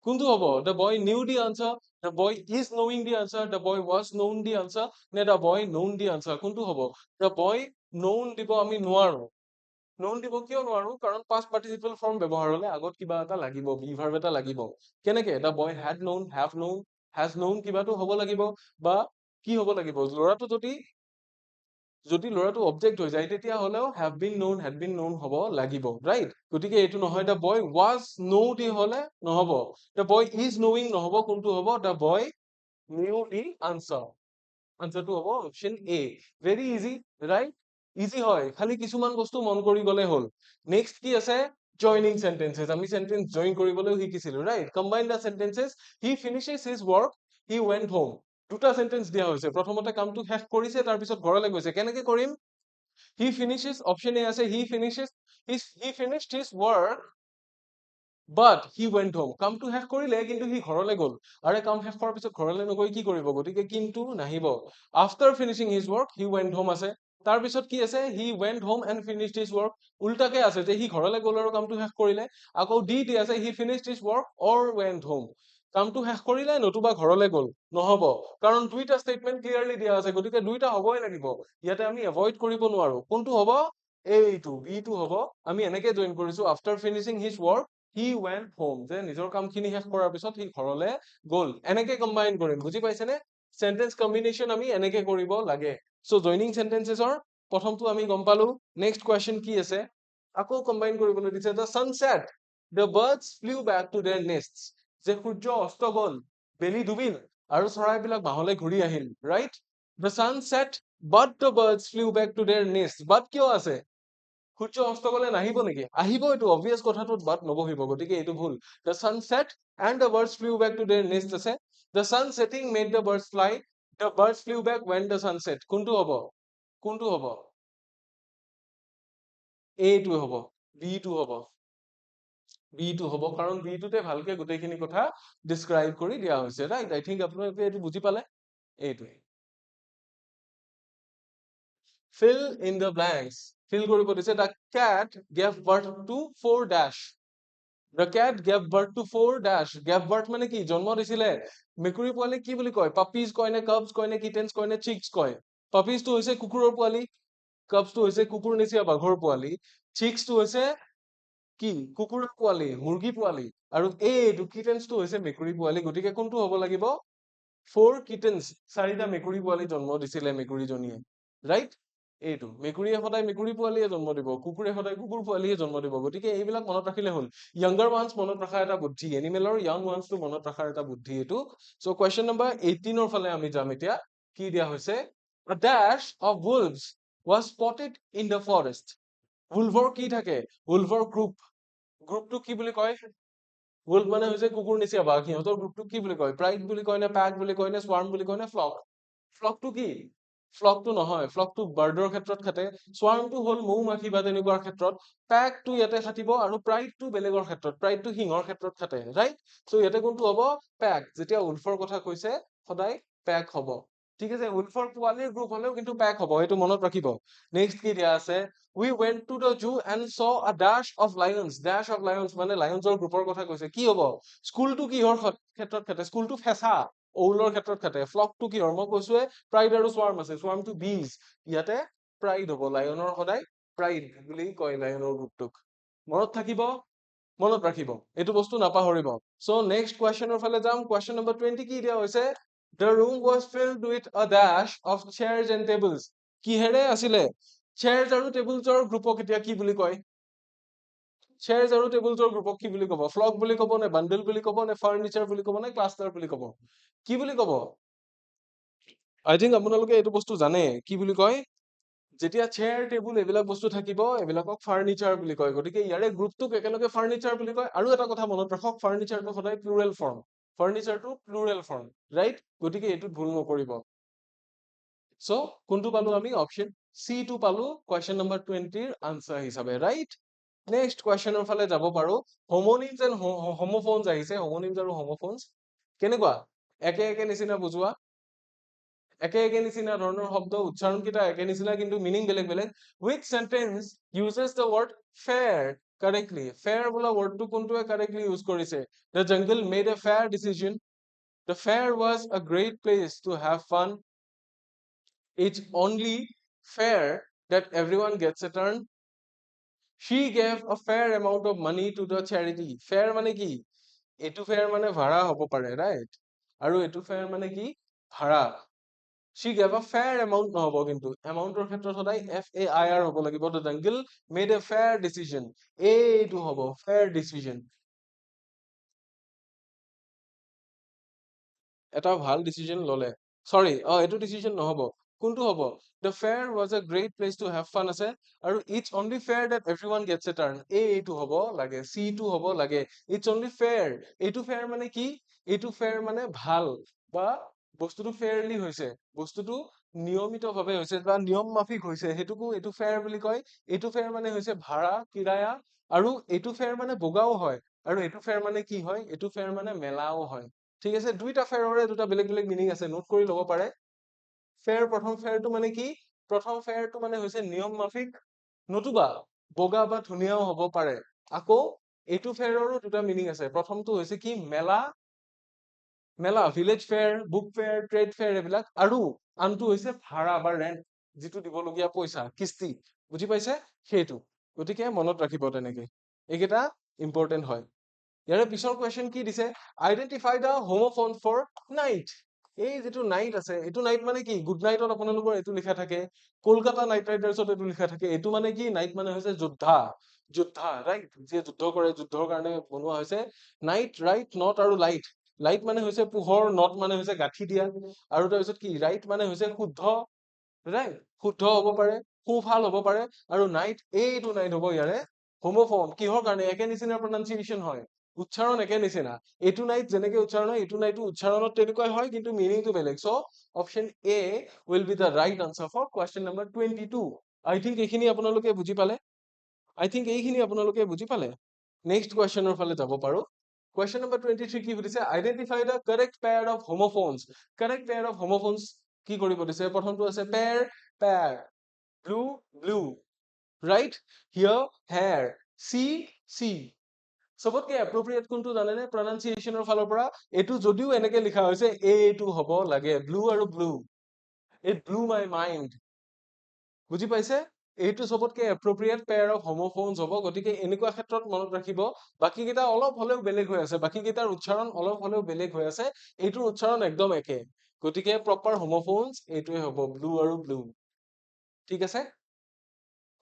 কোনটো হ'ব the boy knew the answer the boy is knowing the answer the boy was known the answer নে the boy known the answer কোনটো হ'ব দ্য বয় নোন দিব আমি নোৱাৰো নোন দিব কিয় নোৱাৰো কাৰণ পাষ্ট পাৰ্টিচিপল ফৰ্ম ব্যৱহাৰ হলে আগত কিবা এটা লাগিব বি ভাৰ্ব এটা লাগিব কেনেকে the boy had known have known has known কিবাটো হ'ব লাগিব বা কি হ'ব লাগিব ল'ৰাটো যদি ল'ৰাটো অবজেক্ট হৈ যায় তেতিয়া হলেও have been known had been known হ'ব লাগিব ৰাইট গতিকে এইটো নহয় দ্য বয় ৱাজ নো দি হলে নহব দ্য বয় ইজ নোইং নহব কোনটো হ'ব দ্য বয় নিউ দি আনসাৰটো হ'ব অপশন এ ভেৰি ইজি ৰাইট ইজি হয় খালি কিছুমান বস্তু মন কৰি গলে হ'ল নেক্সট কি আছে জইনিং সেন্টেন্সেস আমি সেন্টেন্স জইন কৰিবলৈ শিকিছিলো right combine da sentences he finishes his work he went home দুটা সেন্টেন্স দিয়া হৈছে প্ৰথমতে কামটো শেষ কৰিছে তাৰ পিছত ঘৰলৈ গৈছে কেনেকে কৰিম হি ফিনিশেস অপশন এ আছে he finished his work but he went home কামটো শেষ কৰিলে কিন্তু সি ঘৰলৈ গ'ল আৰে কাম শেষ কৰাৰ পিছত ঘৰলৈ নগৈ কি কৰিব গতিকে কিন্তু নাহিব after finishing his work he went home আছে তাৰ পিছত কি আছে he went home and finished his work উল্টাকে আছে যে সি ঘৰলৈ গ'ল আৰু কামটো শেষ কৰিলে আকৌ দি আছে he finished his work or went home কামটো শেষ কৰিলে নতুবা ঘৰলৈ গ'ল নহব কাৰণ দুইটা ষ্টেটমেন্ট ক্লিয়াৰলি দিয়া আছে গতিকে দুইটা হ'বই লাগিব ইয়াতে আমি এভইড কৰিব নোৱাৰো কোনটো হ'ব এইটো বিটো হ'ব আমি এনেকে জইন কৰিছো after finishing his work he went home যে নিজৰ কামখিনি শেষ কৰাৰ পিছত সি ঘৰলৈ গ'ল এনেকে কম্বাইন কৰিম বুজি পাইছেনে সেন্টেন্স কম্বিনেশন আমি এনেকে কৰিব লাগে সো জইনিং সেন্টেন্সেছৰ প্ৰথমটো আমি গম পালো নেক্সট কোৱেশ্চন কি আছে আকৌ কম্বাইন কৰিবলৈ দিছে the sunset the birds flew back to their nests যে সূৰ্য অস্ত গ'ল বেলি ডুবিল আৰু চৰাইবিলাক বাহলৈ ঘূৰি আহিল right the sunset but the birds flew back to their nests but কিয় আছে সূৰ্য অস্ত গলে নাহিব নেকি আহিব এইটো অবভিয়াস কথাটোত বাট নবহিব গতিকে এইটো ভুল the sunset and the birds flew back to their nest আছে the sun setting made the birds fly the birds flew back when the sun set কোনটো হ'ব এইটো হ'ব বি টো হ'ব বি টো হ'ব কাৰণ বি টোতে ভালকে গোটেইখিনি কথা ডিসক্ৰাইব কৰি দিয়া হৈছে ৰাইট আই থিংক আপোনালোকে এইটো বুজি পালে এইটোৱে fill in the blanks fill কৰিব দিছে the cat gave birth to 4 dash the cat gave birth to 4 dash gave birth মানে কি জন্ম দিছিলে মেকুৰী পোৱালি কি বুলি কয় puppies কয় নে cubs কয় নে kittens কয় নে chicks কয় puppies টো হৈছে কুকুৰৰ পোৱালি cubs টো হৈছে কুকুৰ নিচিনা বাঘৰ পোৱালি chicks টো হৈছে কি কুকুৰৰ পোৱালি মুৰ্গী পোৱালি আৰু এইটো kittens টো হৈছে মেকুৰী পোৱালি গতিকে কোনটো হ'ব লাগিব 4 kittens 4টা মেকুৰী পোৱালি জন্ম দিছিলে মেকুৰীজনীয়ে ৰাইট এইটো মেকুৰীয়ে সদায় মেকুৰী পোৱালিয়ে জন্ম দিব কুকুৰে সদায় কুকুৰ পোৱালিয়ে জন্ম দিব গতিকে এইবিলাক মনত ৰাখিলে হ'ল younger ones মনত ৰখাৰ এটা বুদ্ধি এনিমেলৰ young ones টো মনত ৰখাৰ এটা বুদ্ধি এইটো so question number 18 ৰ ফালে আমি যাম এতিয়া কি দিয়া হৈছে a dash of wolves was spotted in the forest wolfৰ কি থাকে wolfৰ গ্ৰুপটো কি বুলি কয় wolf মানে হৈছে কুকুৰ নিচিনা বাঘ সিহঁতৰ গ্ৰুপটো কি বুলি কয় প্ৰাইড বুলি কয় নে pack বুলি কয় নে swarm বুলি কয় নে flock ফ্লকটো কি ফ্লকটো নহয় ফ্লকটো বাৰ্ডৰ ক্ষেত্ৰত খাটে স্বাৰ্মটো হ'ল মৌ মাখি বা তেনেকুৱাৰ ক্ষেত্ৰত পেকটো ইয়াতে খাটিব আৰু প্ৰাইডটো বেলেগৰ ক্ষেত্ৰত প্ৰাইডটো সিংহৰ ক্ষেত্ৰত খাটে ৰাইট চ' ইয়াতে কোনটো হ'ব পেক যেতিয়া উল্ফৰ কথা কৈছে সদায় পেক হ'ব ঠিক আছে উল্ফৰ পোৱালিৰ গ্ৰুপ হলেও কিন্তু পেক হ'ব এইটো মনত ৰাখিব নেক্সট কি দিয়া আছে we went to the zoo and saw a dash of lions মানে লায়নছৰ গ্ৰুপৰ কথা কৈছে কি হ'ব স্কুলটো কিহৰ ক্ষেত্ৰত খাটে স্কুলটো ফেঁচা ঔলৰ ক্ষেত্ৰত খাটে ফ্লকটো কিহৰ মই কৈছোৱে প্ৰাইড আৰু স্বাৰ্ম আছে স্বাৰ্মটো বীজ ইয়াতে প্ৰাইড হ'ব লায়নৰ সদায় প্ৰাইড বুলি কয় লায়নৰ গ্ৰুপটোক মনত থাকিব মনত ৰাখিব এইটো বস্তু নাপাহৰিব so next questionৰ ফালে যাম question number 20 কি দিয়া হৈছে the room was filled with a dash of chairs and tables কিহেৰে আছিলে chairs আৰু tablesৰ গ্ৰুপক এতিয়া কি বুলি কয় chairs আৰু tablesৰ গ্ৰুপক কি বুলি ক'ব ফ্লক বুলি ক'ব নে বান্ডল বুলি ক'ব নে ফাৰ্নিচাৰ বুলি ক'ব নে ক্লাষ্টাৰ বুলি ক'ব কি বুলি ক'ব I think আপোনালোকে এইটো বস্তু জানে কি বুলি কয় যেতিয়া চেয়াৰ টেবুল এইবিলাক বস্তু থাকিব এইবিলাকক ফাৰ্নিচাৰ বুলি কয় গতিকে ইয়াৰে গ্ৰুপটোক একেলগে ফাৰ্নিচাৰ বুলি কয় আৰু এটা কথা মনত ৰাখক ফাৰ্নিচাৰটো সদায় প্লুৰেল ফৰ্ম ফাৰ্নিচাৰটো প্লুৰেল ফৰ্ম ৰাইট গতিকে এইটো ভুল নকৰিব চ' কোনটো পালো আমি অপশ্যন চি টো পালো কুৱেশ্যন নম্বৰ 20 ৰ আনসাৰ হিচাপে ৰাইট নেক্সট কুৱেশ্যনৰ ফালে যাব পাৰো হোমোনিমছ এণ্ড হোমোফোনছ আহিছে হোমোনিমছ আৰু হোমোফোনছ কেনেকুৱা একে একে নিচিনা বুজোৱা একে একে নিচিনা ধৰণৰ শব্দ উচ্চাৰণ কেইটা একে নিচিনা কিন্তু মিনিং বেলেগ বেলেগ which sentence uses the word fair correctly fair বোলা wordটো কোনটোৱে correctly use কৰিছে the jungle made a fair decision the fair was a great place to have fun it's only fair that everyone gets a turn she gave a fair amount of money to the charity fair মানে কি এইটো fair মানে ভাড়া হ'ব পাৰে right আৰু এইটো fair মানে কি ভাড়া she gave a fair amount নহব কিন্তু এমাউন্টৰ ক্ষেত্ৰত সদায় FAIR হ'ব লাগিব the jungle made a fair decision এইটো হ'ব fair decision এটা ভাল ডিসিশন ললে সৰি এইটো ডিসিশন নহব কোনটো হ'ব the fair was a great place to have fun আছে আৰু it's only fair that everyone gets a turn এইটো হ'ব লাগে C টো হ'ব লাগে it's only fair এইটো fair মানে কি এইটো fair মানে ভাল বা বস্তুটো fairly হৈছে বস্তুটো নিয়মিতভাৱে হৈছে বা নিয়ম মাফিক হৈছে হেতুকো এইটো fair বুলি কয় এইটো fair মানে হৈছে ভাড়া কিৰায়া আৰু এইটো fair মানে বগাও হয় আৰু এইটো fair মানে কি হয় এইটো fair মানে মেলাও হয় ঠিক আছে দুইটা ফেয়াৰৰে দুটা বেলেগ বেলেগ মিনিং আছে নোট কৰি ল'ব পাৰে ফেয়াৰ প্ৰথম ফেয়াৰটো মানে কি প্ৰথম ফেয়াৰটো মানে হৈছে নিয়ম মাফিক নতুবা বগা বা ধুনীয়াও হ'ব পাৰে আকৌ এইটো ফেয়াৰৰো দুটা মিনিং আছে প্ৰথমটো হৈছে কি mela mela village fair book fair trade fair এইবিলাক আৰু আনটো হৈছে ভাড়া বা ৰেন্ট যিটো দিবলগীয়া পইচা কিস্তি বুজি পাইছে সেইটো গতিকে মনত ৰাখিব তেনেকে এইকেইটা ইম্পৰ্টেন্ট হয় ইয়াৰে পিছৰ কুৱেশ্যন কি দিছে identify the homophone for night এই যিটো নাইট আছে এইটো নাইট মানে কি গুড নাইটত আপোনালোকৰ এইটো লিখা থাকে কলকাতা নাইট ৰাইডাৰ্ছত এইটো লিখা থাকে এইটো মানে কি নাইট মানে হৈছে যোদ্ধা যোদ্ধা ৰাইট যিয়ে যুদ্ধ কৰে যুদ্ধৰ কাৰণে বনোৱা হৈছে নাইট ৰাইট নট আৰু লাইট লাইট মানে হৈছে পোহৰ নট মানে হৈছে গাঁঠি দিয়া আৰু তাৰপিছত কি ৰাইট মানে হৈছে শুদ্ধ ৰাইট শুদ্ধ হ'ব পাৰে সুফাল হ'ব পাৰে আৰু নাইট এইটো নাইট হ'ব ইয়াৰে হোমোফোন কিহৰ কাৰণে একে নিচিনা প্ৰনাউন্সিয়েচন হয় উচ্চাৰণ একে নিচিনা এইটো নাইট যেনেকে উচ্চাৰণ হয় এইটো নাইটো উচ্চাৰণত তেনেকুৱাই হয় কিন্তু মিনিংটো বেলেগ so' option A will be the right answer for question number 22 I think এইখিনি আপোনালোকে বুজি পালে নেক্সট কুৱেশ্যনৰ ফালে যাব পাৰো কুৱেশ্যন নম্বৰ 23 কি সুধিছে identify the correct pair of homophones correct pair of homophones কি কৰিব দিছে প্ৰথমটো আছে pair pair blue blew right here hair sea see চবতকে এপ্ৰোপ্ৰিয়েট কোনটো জানেনে প্ৰনাউন্সিয়েচনৰ ফালৰ পৰা এইটো যদিও এনেকে লিখা হৈছে এইটো হ'ব লাগে ব্লু আৰু blue it blue my mind বুজি পাইছে এইটো চবতকে এপ্ৰোপ্ৰিয়েট পেয়াৰ অফ হোমোফোনছ হ'ব গতিকে এনেকুৱা ক্ষেত্ৰত মনত ৰাখিব বাকী কেইটা অলপ হলেও বেলেগ হৈ আছে বাকী কেইটাৰ উচ্চাৰণ অলপ হলেও বেলেগ হৈ আছে এইটোৰ উচ্চাৰণ একদম একে গতিকে প্ৰপাৰ হোমোফোনছ এইটোৱে হ'ব ব্লু আৰু ব্লু ঠিক আছে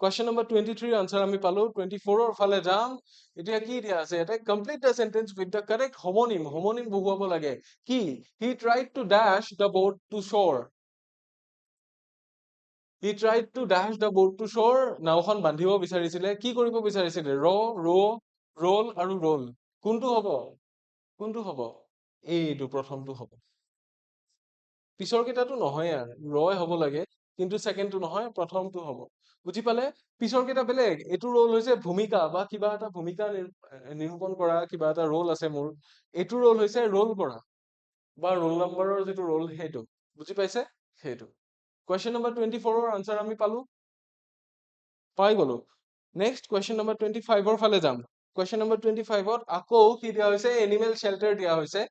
Question number 23 answer আমি পালো 24 ৰ ফালে যাম এতিয়া কি দিয়া আছে এটা complete the sentence with the correct homonym homonym বহুৱাব লাগে কি he tried to dash the boat to shore he tried to dash the boat to shore নাওখন বান্ধিব বিচাৰিছিলে কি কৰিব বিচাৰিছিলে roll আৰু roll কোনটো হ'ব এইটো প্ৰথমটো হ'ব পিছৰ কেইটাটো নহয় আৰু ৰয় হ'ব লাগে কিন্তু সেকেন্ডটো নহয় প্ৰথমটো হ'ব বুজি পালে পিছৰ কেইটা বেলেগ এইটো ৰোল হৈছে ভূমিকা বা কিবা এটা ভূমিকা নিৰূপণ কৰা কিবা এটা ৰোল আছে মোৰ এইটো ৰোল হৈছে ৰোল কৰা বা ৰোল নম্বৰৰ যিটো ৰোল সেইটো বুজি পাইছে সেইটো কুৱেশ্যন নম্বৰ 24 ৰ আনসাৰ আমি পাই গলো নেক্সট কুৱেশ্যন নম্বৰ 25 ৰ ফালে যাম কুৱেশ্যন নম্বৰ 25 ত আকৌ কি দিয়া হৈছে এনিমেল শেল্টাৰ দিয়া হৈছে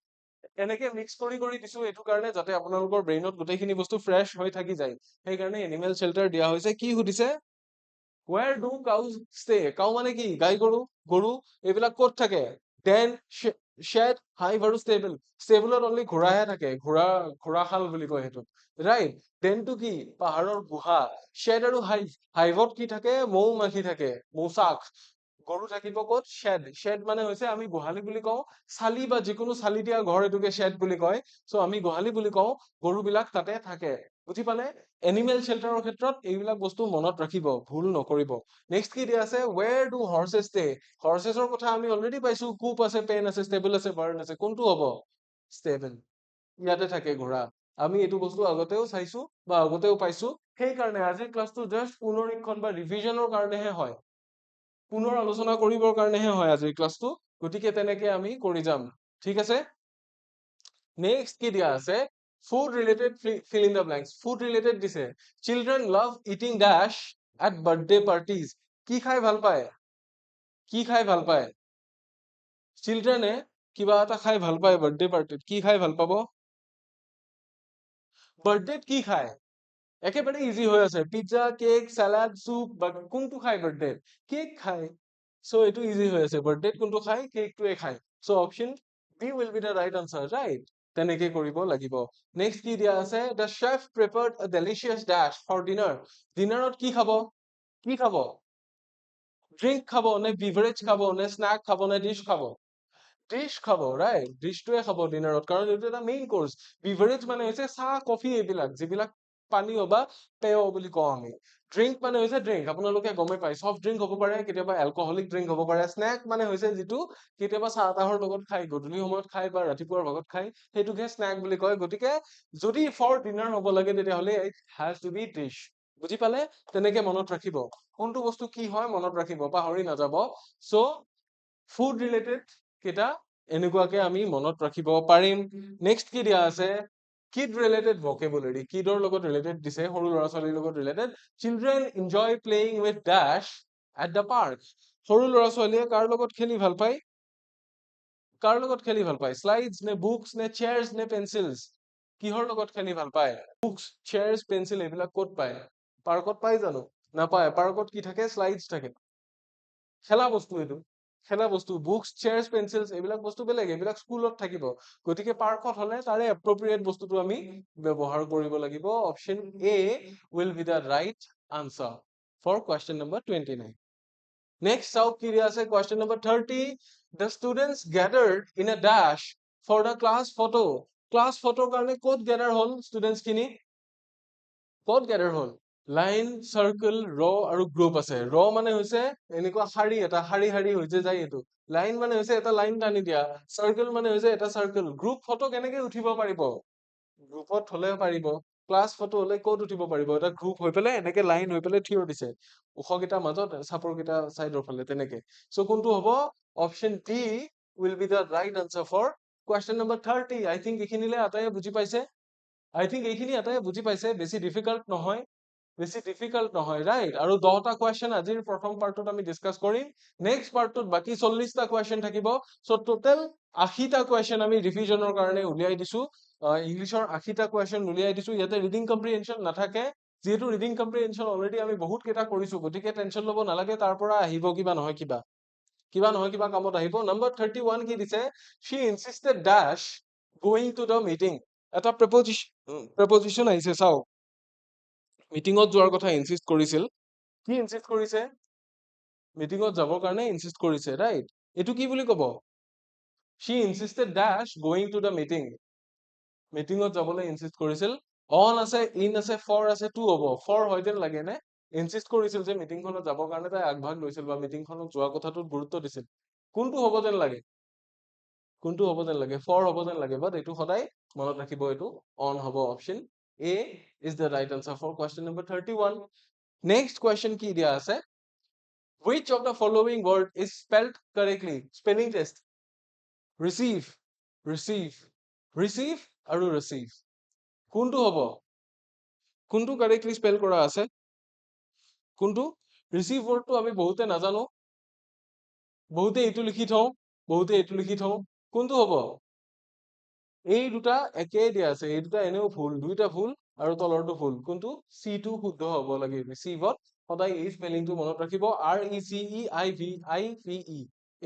এনেকে মিক্স কৰি দিছো এইটো কাৰণে যাতে আপোনালোকৰ ব্ৰেইনত গোটেইখিনি বস্তু ফ্ৰেছ হৈ থাকি যায় সেইকাৰণে এনিমেল শেল্টাৰ দিয়া হৈছে কি সুধিছে where do cows stay cow মানে কি গাই গৰু এইবিলাক ক'ত থাকে den shed hive আৰু stable ষ্টেবলত অনলি ঘোঁৰাহে থাকে ঘোঁৰাশাল বুলি কয় সেইটো ৰাইট den টো কি পাহাৰৰ গুহা shed আৰু hiveত কি থাকে মৌ মাখি থাকে মৌচাক গৰু থাকিব ক'ত shed মানে হৈছে আমি গোহালি বুলি কওঁ চালি বা যিকোনো চালি দিয়া ঘৰ এটোকে shed বুলি কয় সো আমি গোহালি বুলি কওঁ গৰুবিলাক তাতে থাকে বুজি পালে এনিমেল শেল্টাৰৰ ক্ষেত্ৰত এইবিলাক বস্তু মনত ৰাখিব ভুল নকৰিব নেক্সট কি দিয়া আছে where do horses stay হৰ্চেছৰ কথা আমি অলৰেডি পাইছো কুপ আছে পেন আছে ষ্টেবল আছে বাৰ্ন আছে কোনটো হ'ব ষ্টেবল ইয়াতে থাকে ঘোঁৰা আমি এইটো বস্তু আগতেও চাইছো বা আগতেও পাইছো সেইকাৰণে আজিৰ ক্লাছটো জাষ্ট পুনৰীক্ষণ বা ৰিভিজনৰ কাৰণেহে হয় পুনৰ আলোচনা কৰিবৰ কাৰণেহে হয় আজিৰ ক্লাছটো গতিকে তেনেকে আমি কৰি যাম ঠিক আছে নেক্সট কি দিয়া আছে food related fill in the blanks food related দিছে children love eating dash at birthday parties কি খাই ভাল পায় চিলড্ৰেনে কিবা এটা খাই ভাল পায় বাৰ্থডে পাৰ্টিত কি খাই ভাল পাব বাৰ্থডেত কি খায় একেবাৰে ইজি হৈ আছে পিজ্জা কেক সালাড সুপ বা কোনটো খায় বাৰ্থডেত কেক খায় সো এইটো ইজি হৈ আছে বাৰ্থডেত কোনটো খায় কেকটোৱে খায় so option B will be the right answer right তেনেকে কৰিব লাগিব নেক্সট কি দিয়া আছে the chef prepared a delicious dash for ডিনাৰত কি খাব ড্ৰিংক খাব নে বিভাৰেজ খাব নে স্নাক খাব নে ডিশ খাব ডিশ খাব ৰাইট ডিশটোৱে খাব ডিনাৰত কাৰণ এইটো এটা মেইন কোৰ্স বিভাৰেজ মানে হৈছে চাহ কফি এইবিলাক যিবিলাক পানীয় বা পেয় বুলি কওঁ আমি ড্ৰিংক মানে হৈছে ড্ৰিংক আপোনালোকে গমে পায় সফট ড্ৰিংক হ'ব পাৰে কেতিয়াবা এলকহলিক ড্ৰিংক হ'ব পাৰে স্নেক মানে হৈছে যিটো কেতিয়াবা চাহ তাহৰ লগত খাই গধূলি সময়ত খাই বা ৰাতিপুৱাৰ ভাগত খাই সেইটোকে স্নেক বুলি কয় গতিকে যদি ফৰ ডিনাৰ হ'ব লাগে তেতিয়াহ'লে it has to be dish বুজি পালে তেনেকে মনত ৰাখিব কোনটো বস্তু কি হয় মনত ৰাখিব পাহৰি নাযাব সো ফুড ৰিলেটেড কেইটা এনেকুৱাকে আমি মনত ৰাখিব পাৰিম নেক্সট কি দিয়া আছে কিড ৰিলেটেড ভকেবুলাৰী কিডৰ লগত ৰিলেটেড দিছে সৰু ল'ৰা ছোৱালীৰ লগত related children enjoy playing with dash at the park সৰু ল'ৰা ছোৱালীয়ে কাৰ লগত খেলি ভাল পায় স্লাইডছ নে বুকছ নে চেয়াৰ্ছ নে পেঞ্চিলছ কিহৰ লগত খেলি ভাল পায় বুকছ চেয়াৰ্ছ পেঞ্চিল এইবিলাক ক'ত পায় পাৰ্কত পাই জানো নাপায় পাৰ্কত কি থাকে স্লাইডছ থাকে খেলা বস্তু এইটো খেলা বস্তু বুকছ চেয়াৰ্ছ পেঞ্চিলছ এইবিলাক বস্তু বেলেগ এইবিলাক স্কুলত থাকিব গতিকে পাৰ্কত হলে তাৰে এপ্ৰোপ্ৰিয়েট বস্তুটো আমি ব্যৱহাৰ কৰিব লাগিব option A will be the right answer for question number 29 next চাওক কি দিয়া আছে question number 30 the students gathered in a dash for the class photo কাৰণে ক'ত গ্যাদাৰ হল ষ্টুডেন্টছ খিনি ক'ত গ্যাদাৰ হল লাইন সাৰ্কেল ৰ আৰু গ্ৰুপ আছে ৰ মানে হৈছে এনেকুৱা শাৰী এটা শাৰী হৈছে যায় এইটো লাইন মানে হৈছে এটা লাইন টানি দিয়া সাৰ্কেল মানে হৈছে এটা সাৰ্কেল গ্ৰুপ ফটো কেনেকে উঠিব পাৰিব গ্ৰুপত হলে পাৰিব ক্লাছ ফটো হলে ক'ত উঠিব পাৰিব এটা গ্ৰুপ হৈ পেলাই এনেকে লাইন হৈ পেলাই থিয় দিছে ওখকেইটা মাজত চাপৰকেইটা চাইডৰ ফালে তেনেকে সো কোনটো হ'ব Option D will be the right answer for question number 30. I think এইখিনিলে আটায়ে বুজি পাইছে। I think এইখিনি আটায়ে বুজি পাইছে, বেছি difficult নহয়। বেছি difficult নহয়, right? আৰু 10টা question আজিৰ প্ৰথম পাৰ্টত আমি ডিসকাস কৰিম। নেক্সট পাৰ্টত বাকি 40টা question থাকিব। সো টোটাল 80টা question আমি ৰিভিজনৰ কাৰণে উলিয়াই দিছো। ইংলিছৰ 80টা question উলিয়াই দিছো। ইয়াতে ৰিডিং কম্প্ৰিহেনশন নাথাকে। যেহেতু ৰিডিং কম্প্ৰিহেনশন অলৰেডি আমি বহুত কেইটা কৰিছো, গতিকে টেনচন ল'ব নালাগে, তাৰ পৰা আহিব কিবা নহয় কিবা। কিবা নহয় কিবা কামত আহিব। নম্বৰ 31 কি দিছে? She insisted dash going to the meeting. এটা preposition আহিছে চাও। মিটিঙত যোৱাৰ কথা ইনসিষ্ট কৰিছিল। কি ইনসিষ্ট কৰিছে? মিটিঙত যাবৰ কাৰণে ইনসিষ্ট কৰিছে, ৰাইট? এটো কি বুলি ক'ব? She insisted dash going to the meeting. মিটিঙত যাবলৈ ইনসিষ্ট কৰিছিল। অন আছে, ইন আছে, ফৰ আছে, টু হ'ব। ফৰ হয় যেন লাগে নে? ইনসিষ্ট কৰিছিল যে মিটিংখনত যাবৰ কাৰণে তাই আগভাগ লৈছিল বা মিটিংখনত যোৱা কথাটোত গুৰুত্ব দিছিল। কোনটো হ'ব যেন লাগে? কোনটো হ'ব যেন লাগে? ফৰ হ'ব যেন লাগে, বাট এইটো সদায় মনত ৰাখিব, এইটো অন হ'ব। Option A is the right answer for question number 31. Next question কি দিয়া আছে? Which of the following word is spelled correctly? Spelling test. Receive, receive, receive আৰু receive. কোনটো হ'ব? কোনটো correctly spell কৰা আছে? কোনটো? receive wordটো আমি বহুতে নাজানো। বহুতে এইটো লিখি থওঁ, বহুতে এইটো লিখি থওঁ। কোনটো হ'ব? এই দুটা একেই দিয়া আছে, এই দুটা এনেও ভুল, দুইটা ভুল আৰু তলৰটো ভুল। কোনটো? সি টো শুদ্ধ হ'ব লাগে। ৰিচিভত সদায় এই স্পেলিংটো মনত ৰাখিব, RECEIVE,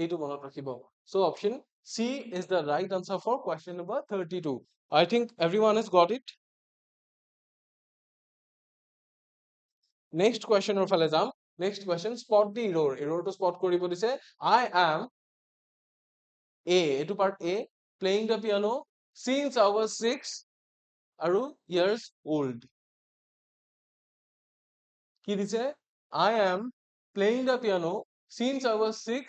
এইটো মনত ৰাখিব। So option C is the right answer for question number 32. I think everyone has got it. Next question or ফালে যাম। Next question, spot the error. Error to spot কৰিব দিছে। I am A, এইটো part A, playing the piano since I was 6 আৰু years old. কি দিছে? I am playing the piano since I was 6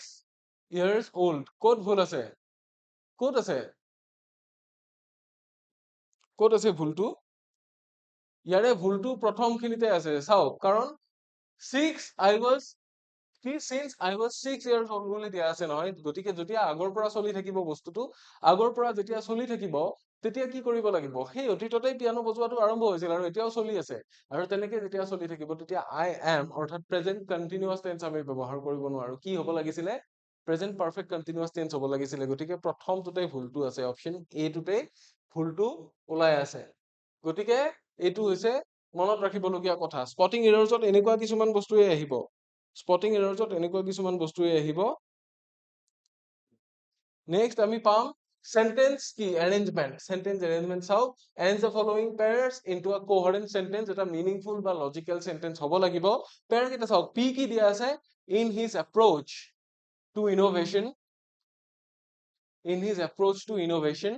years old. ক'ত ভুল আছে? ক'ত আছে? ক'ত আছে ভুলটো? ইয়াৰে ভুলটো প্ৰথমখিনিতে আছে, চাওক। কাৰণ 6 I was since I was 6 years old বুলি দিয়া আছে নহয়। গতিকে যেতিয়া আগৰ পৰা চলি থাকিব বস্তুটো, আগৰ পৰা যেতিয়া চলি থাকিব, তেতিয়া কি কৰিব লাগিব? সেই অতীততেই পিয়ানো বজোৱাটো আৰম্ভ হৈছিল আৰু এতিয়াও চলি আছে। আৰু তেনেকে যেতিয়া চলি থাকিব, তেতিয়া I am অৰ্থাৎ প্ৰেজেন্ট কন্টিনিউয়াস টেন্স আমি ব্যৱহাৰ কৰিব নোৱাৰো। কি হ'ব লাগিছিলে? প্ৰেজেন্ট পাৰফেক্ট কন্টিনিউয়াস টেন্স হ'ব লাগিছিলে। গতিকে প্ৰথমটোতে ভুলটো আছে, অপশন এ টোতে ভুলটো ওলাই আছে। গতিকে এইটো হৈছে মনত ৰাখিবলগীয়া কথা। স্পটিং এৰৰ্ছত এনেকুৱা কিছুমান বস্তুৱে আহিব। স্পটিং এৰৰ্ছত এনেকুৱা কিছুমান বস্তুৱে আহিব। নেক্সট আমি পাম sentence কি? arrangement. Sentence arrangement চাওক। arrange the following pairs into a coherent sentence. এটা meaningful বা logical sentence হ'ব লাগিব। pair কেইটা চাওক। P কি দিয়া আছে? in his approach to innovation. in his approach to innovation.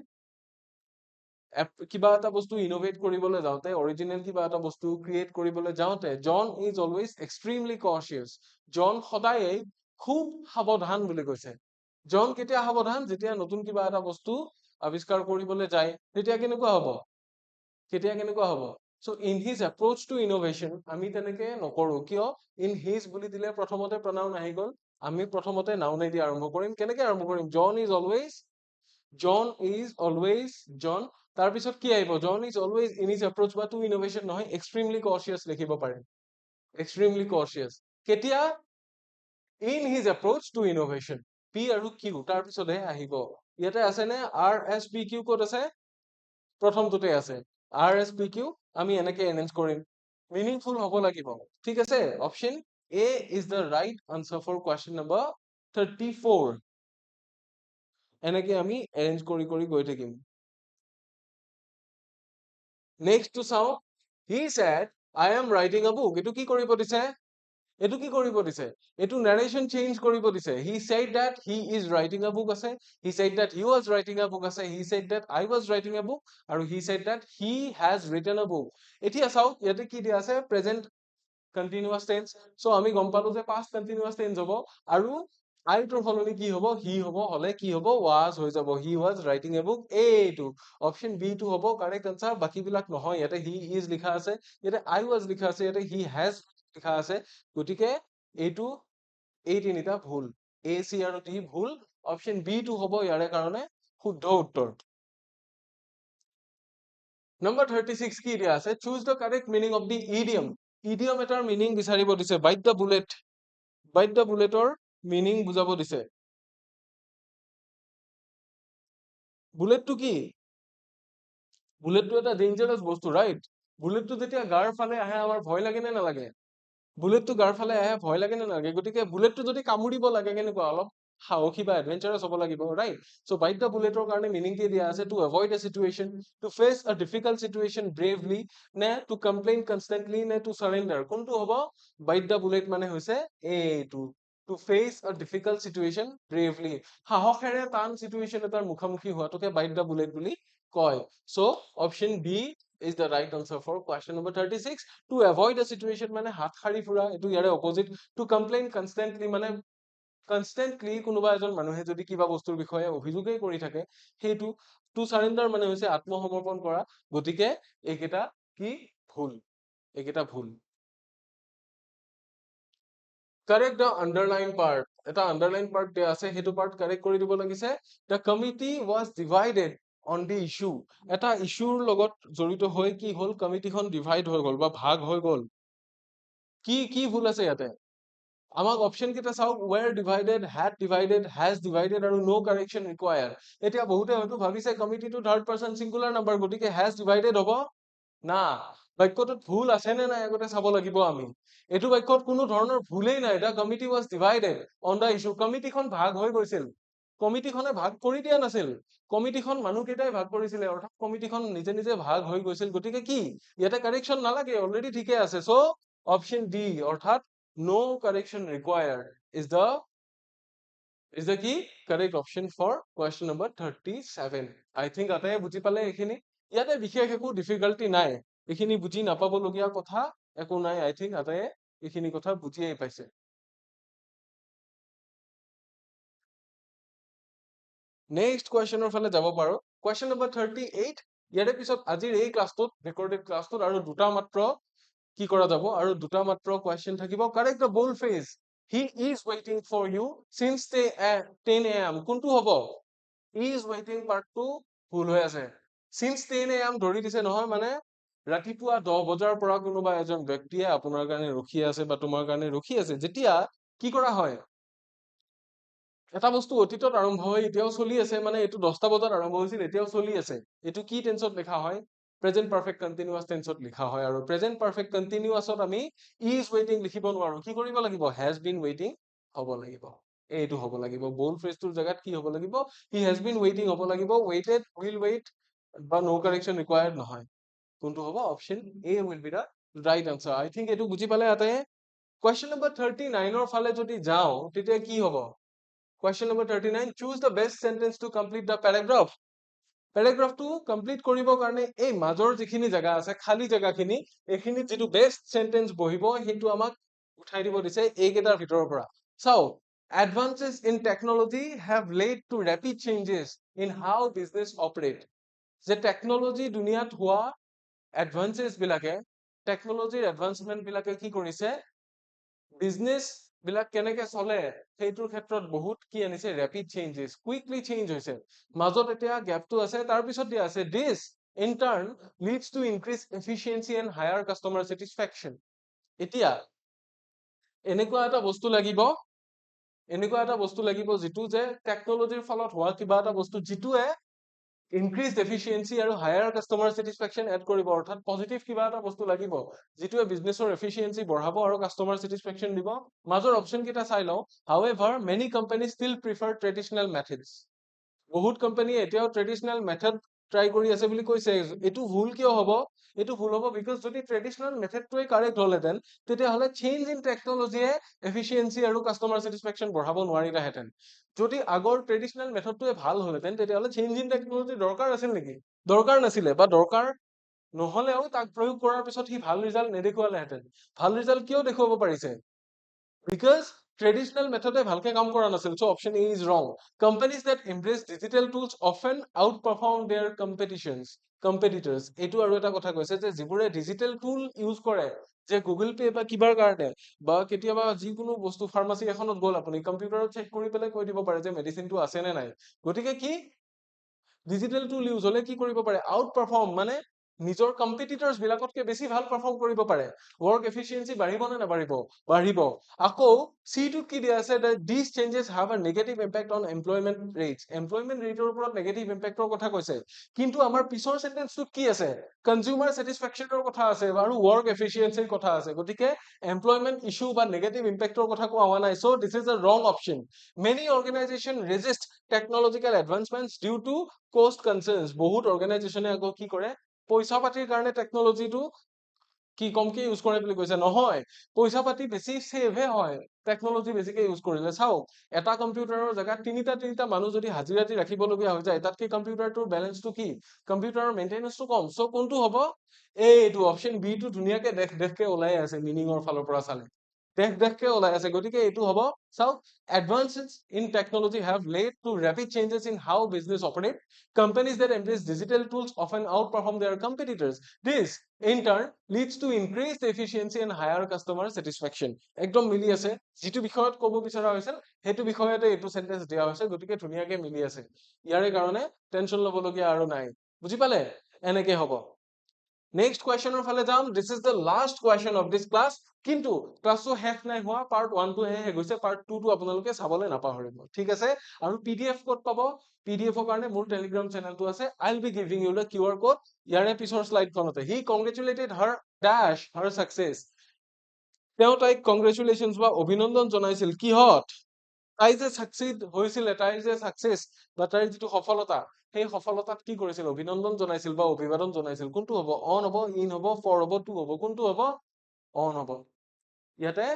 কিবা এটা বস্তু ইনোভেট কৰিবলৈ যাওঁতে, অৰিজিনেল কিবা এটা বস্তু ক্ৰিয়েট কৰিবলৈ যাওঁতে, জন ইজ অলৱেজ এক্সট্ৰিমলি কচিয়াছ। জন সদায়েই খুব সাৱধান বুলি কৈছে। জন কেতিয়া সাৱধান? যেতিয়া নতুন কিবা এটা বস্তু আৱিষ্কাৰ কৰিবলৈ যায়, তেতিয়া কেনেকুৱা হ'ব? কেতিয়া কেনেকুৱা হ'ব? So in his approach to innovation, আমি তেনেকে নকৰো। কিয়? in his বুলি দিলে প্ৰথমতে pronoun আহি গ'ল। আমি প্ৰথমতে noun দি আৰম্ভ কৰিম। কেনেকে আৰম্ভ কৰিম? John is always, John। তাৰপিছত কি আহিব? John is always in his approach বা to innovation নহয়, extremely cautious লিখিব পাৰিম। extremely cautious কেতিয়া? in his approach to innovation. P আৰু Q তাৰপিছতহে আহিব। ইয়াতে আছে নে? RSPQ ক'ত আছে? প্ৰথমটোতে আছে। RSPQ আমি এনেকে এৰেঞ্জ কৰিম। মিনিংফুল হ'ব লাগিব, ঠিক আছে? Option A is the right answer for question number 34. এনেকে আমি এৰেঞ্জ কৰি কৰি গৈ থাকিম। নেক্সট টু চাও। He said I am writing a book. এইটো কি কৰিব দিছে? এইটো কি কৰিব দিছে? এইটো narration change কৰিব দিছে। He said that he is writing a book আছে। He said that he was writing a book আছে। He said that I was writing a book আৰু he said that he has written a book. এতিয়া চাওক, ইয়াতে কি দিয়া আছে? present continuous tense. So আমি গম পালো যে past continuous tense হ'ব আৰু I টোৰ সলনি কি হ'ব? he হ'ব, হলে কি হ'ব? was হৈ যাব। he was writing a book. এইটো অপশন বি টো হ'ব কাৰেক্ট আনসাৰ। বাকী বিলাক নহয়। ইয়াতে he is লিখা আছে, ইয়াতে I was লিখা আছে, ইয়াতে he has লিখা আছে। গতিকে এইটো এই তিনিটা ভুল। A, C আৰু D ভুল অপশ্যন বি টো হ'ব ইয়াৰে কাৰণে শুদ্ধ উত্তৰ নম্বৰ 36 কি দিয়া আছে choose the correct meaning of the idiom idiom এটাৰ মিনিং বিচাৰিব দিছে বাইট দ্য বুলেটৰ মিনিং বুজাব দিছে বুলেটটো কি বুলেটটো এটা ডেঞ্জাৰাছ বস্তু ৰাইট বুলেটটো যেতিয়া গাৰ ফালে আহে আমাৰ ভয় লাগে নে নালাগে বুলেটটো গাৰ ফালে আহে ভয় লাগে নে নালাগে গতিকে বুলেটটো যদি কামুৰিব লাগে কেনেকুৱা অলপ সাহসী বা এডভেঞ্চাৰাছ হ'ব লাগিব ৰাইট সো বাইট দ্য বুলেটৰ কাৰণে মিনিং কি দিয়া আছে to avoid a situation to face a difficult situation bravely নে টু কমপ্লেইন কনষ্টেন্টলি নে টু সাৰেন্ডাৰ কোনটো হ'ব বাইট দ্য বুলেট মানে হৈছে এইটো to face a difficult situation bravely সাহসেৰে টান সিচুৱেচন এটাৰ মুখামুখি হোৱাটোকে বাইট দ্য বুলেট বুলি কয় so option B is the right answer for question number 36 to avoid a situation মানে হাত সাৰি ফুৰা এটো ইয়াৰে অপোজিট to complain constantly মানে constantly কোনোবা এজন মানুহে যদি কিবা বস্তুৰ বিষয়ে অভিযোগই কৰি থাকে হেতু to surrender মানে হৈছে আত্মসমৰ্পণ কৰা গতিকে এইকেটা কি ভুল এইকেটা ভুল correct the underline part এটা underline part দিয়া আছে হেতু part correct কৰি দিব লাগিছে the committee was divided on the issue এটা ইস্যুৰ লগত জড়িত হৈ কি হল কমিটিখন ডিভাইড হৈ গল বা ভাগ হৈ গল কি কি ভুল আছে ইয়াতে আমাক অপশন কেইটা চাওক were divided had divided has divided আৰু no correction required এতিয়া বহুতে হয়তো ভাবিছে কমিটিটো থাৰ্ড পাৰসন সিঙ্গুলাৰ নাম্বাৰ গতিকে has divided হ'ব না বাক্যটোত ভুল আছে নে নাই আগতে চাব লাগিব আমি এটো বাক্যত কোনো ধৰণৰ ভুলেই নাই the committee was divided on the issue কমিটিখন ভাগ হৈ গৈছিল কমিটিখনে ভাগ কৰি দিয়া নাছিল কমিটিখন মানুহকেইটাই ভাগ কৰিছিল অৰ্থাৎ কমিটিখন নিজে নিজে ভাগ হৈ গৈছিল গতিকে কি ইয়াতে কাৰেকচন নালাগে অলৰেডি ঠিকে আছে সো অপশন ডি অৰ্থাৎ no correction required is the key correct option for question number 37 I think আটাই বুজি পালে এখিনি ইয়াতে বিশেষ একো ডিফিকাল্টি নাই এখিনি বুজি নাপাব লগিয়া কথা একো নাই I think আটাই এখিনি কথা বুজিয়েই পাইছে নেক্সট কোৱেশ্চনৰ ফালে যাব পাৰো কোৱেশ্চন নম্বৰ 38 ইয়াৰে পিছত আজিৰ এই ক্লাছটোত ৰেকৰ্ডেড ক্লাছটোত আৰু দুটা মাত্ৰ কি কৰা যাব আৰু দুটা মাত্ৰ কোৱেশ্চন থাকিব correct the bold phrase he is ৱেইটিং ফৰ ইউ সিন্স 10 am কোনটো হ'ব হি ইজ ৱেইটিং পাৰ্টটো ভুল হৈ আছে সিন্স 10 am ধৰি দিছে নহয় মানে ৰাতিপুৱা 10 বজাৰ পৰা কোনোবা এজন ব্যক্তিয়ে আপোনাৰ কাৰণে ৰখি আছে বা তোমাৰ কাৰণে ৰখি আছে যেতিয়া কি কৰা হয় এটা বস্তু অতীতত আৰম্ভ হৈ এতিয়াও চলি আছে মানে এটো 10টা বজাত আৰম্ভ হৈছিল এতিয়াও চলি আছে এটো কি টেন্সত লেখা হয় প্ৰেজেন্ট পাৰফেক্ট কন্টিনিউয়াস টেন্সত লিখা হয় আৰু প্ৰেজেন্ট পাৰফেক্ট কন্টিনিউয়াসত আমি ইজ ৱেইটিং লিখিব নোৱাৰো কি কৰিব লাগিব হ্যাজ বিন ৱেইটিং হ'ব লাগিব এইটো হ'ব লাগিব বোল্ড ফ্ৰেজটোৰ জায়গাত কি হ'ব লাগিব হি হ্যাজ বিন ৱেইটিং হ'ব লাগিব ৱেইটেড উইল ৱেইট বা নো কাৰেকচন ৰিকোয়াৰ্ড নহয় কোনটো হ'ব option A will be the right answer I think এটো বুজি পালে আতে কোৱেশ্চন নম্বৰ 39 ৰ ফালে যদি যাও তেতিয়া কি হ'ব Question number 39 choose the best sentence to complete the paragraph paragraph to complete কৰিবৰ কাৰণে এই মাজৰ যিখিনি জায়গা আছে খালি জায়গাখিনি এখিনি যেটো best sentence বহিব হেতু আমাক উঠাই দিব দিছে এই কেটাৰ ভিতৰৰ পৰা চাও advances in technology have led to rapid changes in how business operate যে টেকনলজি দুনিয়াত হোৱা advances বিলাকে টেকনলজিৰ advancement বিলাকে কি কৰিছে বিজনেস বিলাক কেনেকে চলে সেইটোৰ ক্ষেত্ৰত বহুত কি আনিছে ৰেপিড চেঞ্জেস কুইকলি চেঞ্জ হৈছে মাজত এতিয়া গ্যাপটো আছে তাৰ পিছত দিয়া আছে this in turn leads to increased efficiency and higher customer satisfaction এতিয়া এনেকুৱা এটা বস্তু লাগিব যেটো যে টেকনলজিৰ ফলত হোৱা কিবা এটা বস্তু যেটোৱে increased efficiency আৰু higher customer satisfaction add কৰিব অৰ্থাৎ পজিটিভ কিবা এটা বস্তু লাগিব যেটোৱে বিজনেছৰ efficiency বঢ়াব আৰু customer satisfaction দিব মাজৰ অপচন কেটা চাই লও however many companies still prefer traditional methods বহুত কোম্পানী এতিয়াও ট্ৰেডিশনাল মেথড ট্ৰাই কৰি আছে বুলি কৈছে এটো ভুল কিয় হ'ব এটো ভুল হ'ব বিকজ যদি ট্ৰেডিশনাল মেথডটোই কাৰেক্ট হলহেতেন তেতিয়া হলে চেঞ্জ ইন টেকনলজিয়ে এফিচিয়েন্সি আৰু কাস্টমাৰ স্যাটিসফ্যাকশন বঢ়াব নোৱাৰিলাহেতেন যদি আগৰ ট্ৰেডিশনাল মেথডটোৱে ভাল হলহেতেন তেতিয়া হলে চেঞ্জ ইন টেকনলজি দৰকাৰ আছিল নেকি দৰকাৰ নাছিলে বা দৰকাৰ নহলেও তাক প্ৰয়োগ কৰাৰ পিছত কি ভাল ৰিজাল্ট নেদেখুৱালেহেতেন ভাল ৰিজাল্ট কিয় দেখুৱাব পাৰিছে because traditional method ভালকে কাম কৰা নাছিল so option A is wrong companies that embrace digital tools often outperform their competitors এইটো আৰু এটা কথা কৈছে যে যিবোৰে ডিজিটেল টুল ইউজ কৰে যে গুগল পে বা কিবাৰ কাৰণে বা কেতিয়াবা যিকোনো বস্তু ফাৰ্মাচী এখনত গ'ল আপুনি কম্পিউটাৰত চেক কৰি পেলাই কৈ দিব পাৰে যে মেডিচিনটো আছে নে নাই গতিকে কি ডিজিটেল টুল ইউজ হলে কি কৰিব পাৰে আউট পাৰফৰ্ম মানে নিজৰ কম্পিটিটৰ্স বিলাকতকে বেছি ভাল পাৰফৰ্ম কৰিব পাৰে ৱৰ্ক এফিচিয়েন্সি বাঢ়িব নে নাবাঢ়িব বাঢ়িব আকৌ সি টোত কি দিয়া আছে that these changes have a negative impact on employment rates employment rateৰ ওপৰত negative impactৰ কথা কৈছে কিন্তু আমাৰ পিছৰ সেন্টেন্সটোত কি আছে কনজিউমাৰ স্যাটিসফ্যাকশনৰ কথা আছে আৰু ৱৰ্ক এফিচিয়েন্সিৰ কথা আছে গতিকে এমপ্লয়মেন্ট ইস্যু বা নেগেটিভ ইম্পেক্টৰ কথা কোৱা হোৱা নাই so this is a wrong option many organization resist technological advancements due to cost concerns বহুত অৰ্গেনাইজেচনে আকৌ কি কৰে পইচা পাতিৰ কাৰণে টেকনলজিটো কি কমকে ইউজ কৰে বুলি কৈছে নহয় পইচা পাতি বেছি সেভে হয় টেকনলজি বেছিকে ইউজ কৰিলে চাও এটা কম্পিউটাৰৰ জায়গাত তিনিটা মানুহ যদি হাজিৰাতি ৰাখিবলগীয়া হৈ যায় তাতকে কম্পিউটাৰটোৰ বেলেন্সটো কি কম্পিউটাৰৰ মেইনটেনেন্সটো কম সো কোনটো হ'ব এইটো অপচন বি টো ধুনীয়াকে দেখকে ওলাই আছে মিনিংৰ ফালৰ পৰা চালে দেখকে ওলাই আছে গতিকে এইটো হ'ব চাও advances in technology have led to rapid changes in how business operate companies that embrace digital tools often outperform their competitors this in turn leads to increased efficiency and higher customer satisfaction একদম মিলি আছে যেটো বিষয়ত ক'ব বিচৰা হৈছিল হেতু বিষয়তে এটো সেন্টেন্স দিয়া হৈছে গতিকে ধুনীয়াকে মিলি আছে ইয়াৰে কাৰণে টেনশন লবলগীয়া আৰু নাই বুজি পালে এনেকে হ'ব নেক্সট কোৱেশ্চনৰ ফালে যাম this is the last question of this class কিন্তু ক্লাসটো শেষ নাই হোৱা পাৰ্ট 1 টো হে গৈছে পাৰ্ট 2 টো আপোনালোকে চাবলৈ নাপাহৰিব ঠিক আছে আৰু পিডিএফ কোড পাব পিডিএফৰ কাৰণে মোৰ টেলিগ্ৰাম চেনেলটো আছে I will be giving you the QR code ইয়াৰে পিছৰ স্লাইডখনতে হি কংগ্ৰেচুলেটেড হাৰ সাকসেস তেওঁ তাইক কংগ্ৰেচুলেশনস বা অভিনন্দন জনাইছিল কিহত তাই যে সাকসিড হৈছিল তাই যে সাকসেস বা তাইৰ যেটো সফলতা সেই সফলতাত কি কৰিছিল অভিনন্দন জনাইছিল বা অভিবাদন জনাইছিল কোনটো হ'ব অন হ'ব ইন হ'ব ফৰ হ'ব টু হ'ব কোনটো হ'ব অন হ'ব ইয়াতে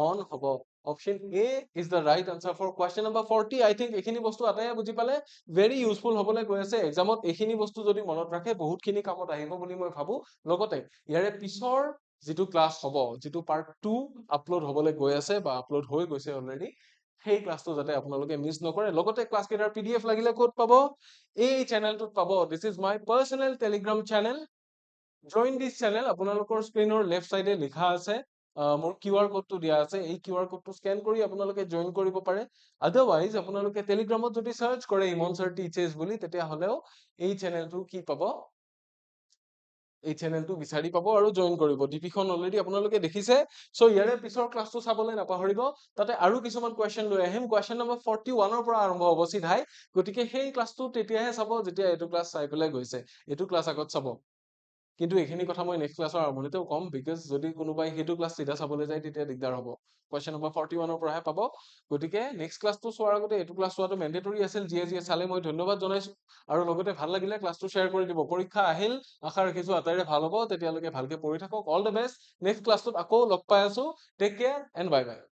অন হ'ব option A is the right answer for question number 40 I think এখিনি বস্তু আটাই বুজি পালে ভেৰি ইউজফুল হ'বলৈ গৈ আছে এক্সামত এখিনি বস্তু যদি মনত ৰাখে বহুতখিনি কামত আহিব বুলি মই ভাবো লগতে ইয়াৰে পিছৰ যেটো ক্লাস হ'ব যেটো পাৰ্ট 2 আপলোড হ'বলৈ গৈ আছে বা আপলোড হৈ গৈছে অলৰেডি সেই ক্লাসটো যাতে আপোনালোকে মিস নকৰে লগতে ক্লাস কেটাৰ পিডিএফ লাগিলে ক'ত পাব এই চেনেলটোত পাব this is my personal Telegram channel join this channel আপোনালোকৰ স্ক্ৰিনৰ লেফট সাইডে লিখা আছে মোৰ কিউআৰ কোডটো দিয়া আছে এই কিউআৰ কোডটো স্ক্যান কৰি আপোনালোকে জয়েন কৰিব পাৰে আদাৰৱাইজ আপোনালোকে টেলিগ্ৰামত যদি সাৰ্চ কৰে ইমন স্যাৰ টিচেছ বুলি তেতিয়া হলেও এই চেনেলটো কি পাব এই চেনেলটো বিচাৰি পাব আৰু জয়েন কৰিব ডিপিখন অলৰেডি আপোনালোকে দেখিছে সো ইয়াৰে পিছৰ ক্লাসটো চাবলৈ নাপাহৰিব তাতে আৰু কিছুমান কোৱেশ্চন লৈ আহিম কোৱেশ্চন নম্বৰ 41 ৰ পৰা আৰম্ভ হ'ব সিধাই গতিকে সেই ক্লাসটো তেতিয়াহে চাব যেতিয়া এইটো ক্লাস চাই পেলাই গৈছে এইটো ক্লাস আগত চাব কিন্তু এখিনি কথা মই নেক্সট ক্লাসৰ আৰম্ভণিতেও কম বিকজ যদি কোনোবাই হেতু ক্লাস সিধা চাবলৈ যায় তেতিয়া দিগদাৰ হ'ব কোৱেশ্চন নম্বৰ 41 ৰ পৰাহে পাব গতিকে নেক্সট ক্লাসটো চোৱাৰ আগতে এইটো ক্লাস চোৱাটো মেন্ডেটৰি আছিল যিয়ে চালে মই ধন্যবাদ জনাইছো আৰু লগতে ভাল লাগিলে ক্লাসটো শেয়াৰ কৰি দিব পৰীক্ষা আহিল আশা ৰাখিছো আটাইৰে ভাল হ'ব তেতিয়ালৈকে ভালকে পঢ়ি থাকক অল দ্য বেষ্ট নেক্সট ক্লাসটোত আকৌ লগ পাই আছো take care and bye by